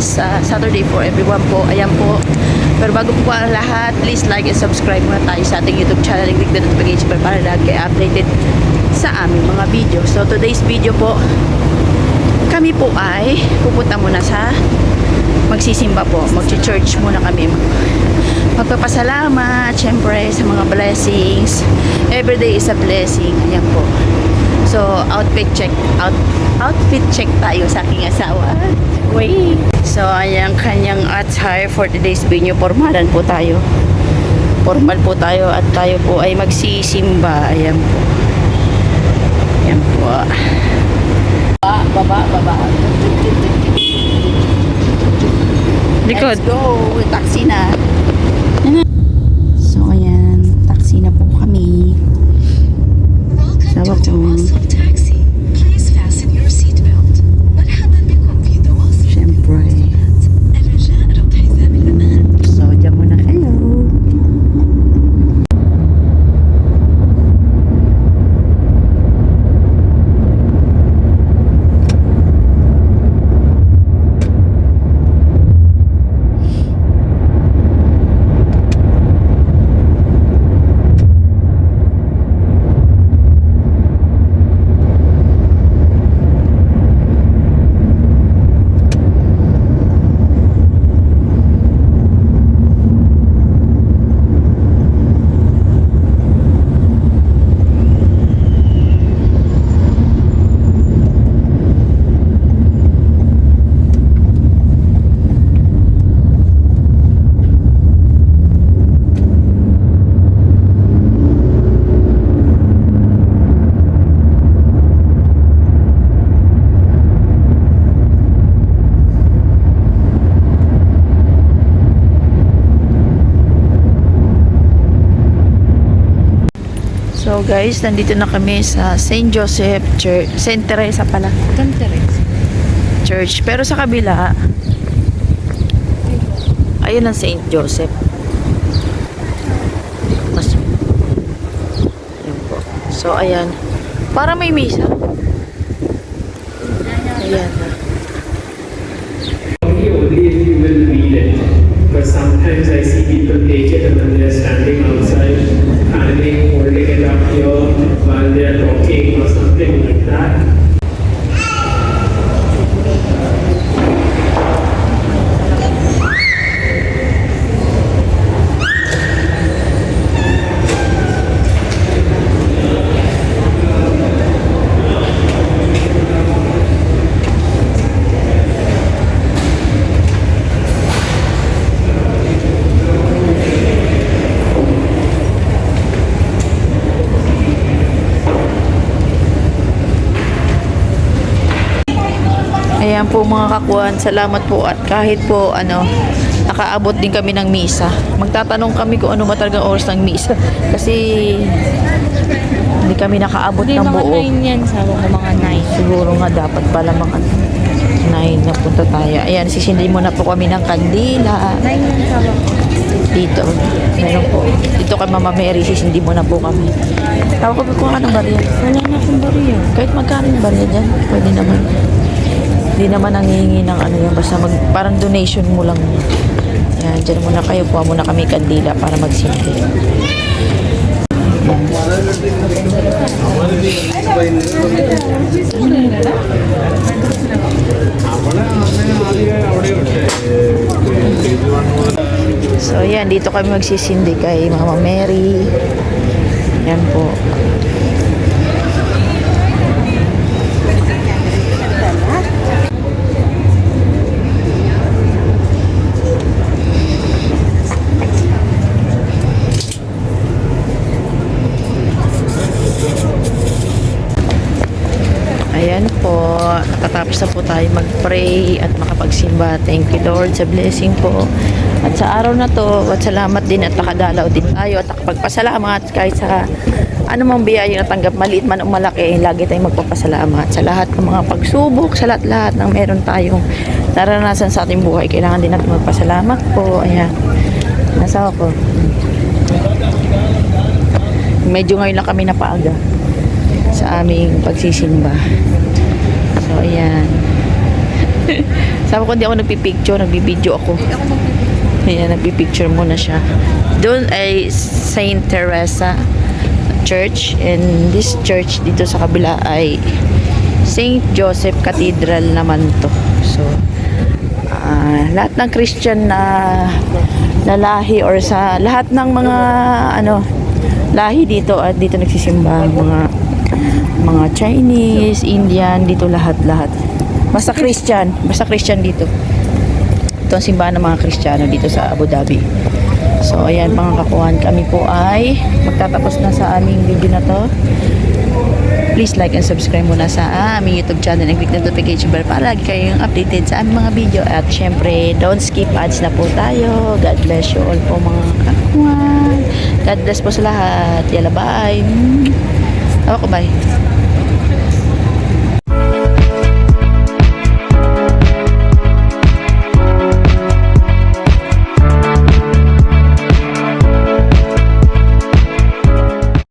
blessed Saturday for everyone po. Ayan po. Pero bago po ang lahat, please like and subscribe muna tayo sa ating YouTube channel. Click the notification bell para lahat kayo updated sa aming mga video. So today's video po, kami po ay pupunta muna sa magsisimba po. Mag-church muna kami. Magpapasalamat, syempre, sa mga blessings. Every day is a blessing. Ayan po. So, outfit check tayo sa aking asawa. Wait. So, ayan kanyang attire for today's video. Formalan po tayo. Formal po tayo at tayo po ay magsisimba. Ayan po. Ayan po. Baba. Likod. Let's go. Taxi na. So, ayan. Taxi na po kami. Sawa ko. Siyempre. So, dyan muna kayo. So guys, nandito na kami sa St. Joseph Church, St. Teresa pala. St. Teresa Church. Pero sa kabila, ayun ang St. Joseph. Mas, ayun po. So ayan, para may misa. Ayan. Only if you will read it. But sometimes I see people take it and then they are standing outside, handing, holding it up here while they are talking or something like that. Ayan po mga kakuan, salamat po at kahit po nakaabot din kami ng misa. Magtatanong kami kung ano ba talagang oras ng misa kasi hindi kami nakaabot ng buo. Mga 9 yan, sabi ko mga 9. Siguro nga dapat pala mga 9 na punta tayo. Ayan, sisindi muna po kami ng kandila. 9 yan, sabi ko. Dito, meron po. Dito kay Mama Mary, sisindi muna po kami. Tawag ko kung anong barya. Wala na akong bariya. Kahit magkano yung barya dyan, pwede naman. Hindi naman ang hihingi ng yan, basta parang donation mo lang. Yan, dyan muna kayo, kuha muna kami kandila para magsindi. So yan, dito kami magsisindi kay Mama Mary. Yan po. Ayan po, nakatapos na po tayo mag-pray at makapagsimba. Thank you Lord sa blessing po. At sa araw na to, at salamat din at nakadalaw din tayo at nakapagpasalamat kahit sa anumang biyaya na tanggap, maliit man o malaki, lagi tayong magpapasalamat sa lahat ng mga pagsubok, sa lahat ng meron tayong naranasan sa ating buhay. Kailangan din natin magpasalamat po. Ayan, nasa ako. Medyo ngayon lang kami napaaga sa aming pagsisimba. So, ayan. Sabi ko, hindi ako nagpipicture, nagbibideo ako. Ayan, nagpipicture muna siya. Doon ay Saint Teresa Church. And this church dito sa kabila ay Saint Joseph Cathedral naman to. So, lahat ng Christian na lahi or sa lahat ng mga lahi dito at dito nagsisimba, mga Chinese, Indian, dito lahat. Basta Christian dito. Ito ang simbahan ng mga Kristiyano dito sa Abu Dhabi. So ayan mga kakuhan, kami po ay magtatapos na sa aming video na to. Please like and subscribe muna sa aming YouTube channel and click the notification bell para lagi kayong updated sa aming mga video. At syempre, don't skip ads na po tayo. God bless you all po mga kakuhan. God bless po sa lahat. Yala, bye. Ako, bye.